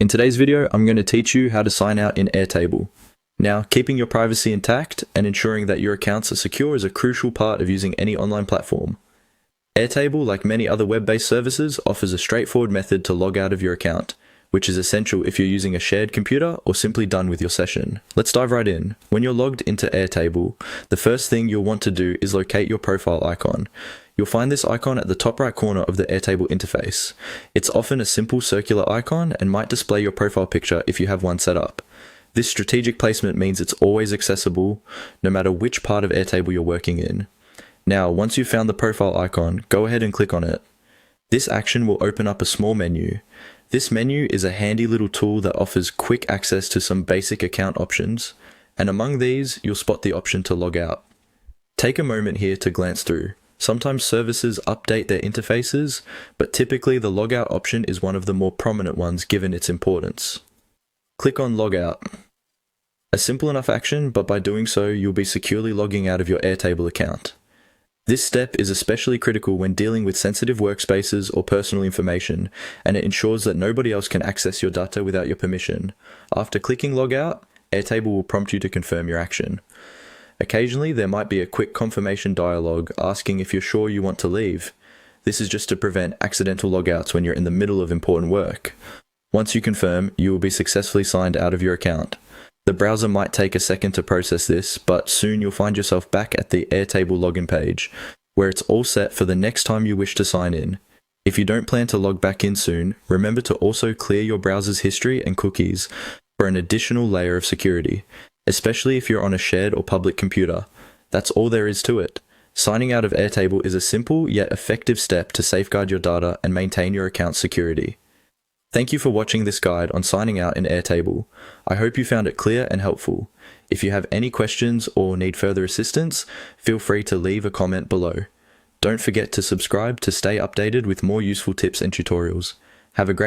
In today's video, I'm going to teach you how to sign out in Airtable. Now, keeping your privacy intact and ensuring that your accounts are secure is a crucial part of using any online platform. Airtable, like many other web-based services, offers a straightforward method to log out of your account, which is essential if you're using a shared computer or simply done with your session. Let's dive right in. When you're logged into Airtable, the first thing you'll want to do is locate your profile icon. You'll find this icon at the top right corner of the Airtable interface. It's often a simple circular icon and might display your profile picture if you have one set up. This strategic placement means it's always accessible, no matter which part of Airtable you're working in. Now, once you've found the profile icon, go ahead and click on it. This action will open up a small menu. This menu is a handy little tool that offers quick access to some basic account options, and among these, you'll spot the option to log out. Take a moment here to glance through. Sometimes services update their interfaces, but typically the logout option is one of the more prominent ones given its importance. Click on Logout. A simple enough action, but by doing so, you'll be securely logging out of your Airtable account. This step is especially critical when dealing with sensitive workspaces or personal information, and it ensures that nobody else can access your data without your permission. After clicking Logout, Airtable will prompt you to confirm your action. Occasionally, there might be a quick confirmation dialog asking if you're sure you want to leave. This is just to prevent accidental logouts when you're in the middle of important work. Once you confirm, you will be successfully signed out of your account. The browser might take a second to process this, but soon you'll find yourself back at the Airtable login page, where it's all set for the next time you wish to sign in. If you don't plan to log back in soon, remember to also clear your browser's history and cookies for an additional layer of security, especially if you're on a shared or public computer. That's all there is to it. Signing out of Airtable is a simple yet effective step to safeguard your data and maintain your account's security. Thank you for watching this guide on signing out in Airtable. I hope you found it clear and helpful. If you have any questions or need further assistance, feel free to leave a comment below. Don't forget to subscribe to stay updated with more useful tips and tutorials. Have a great day.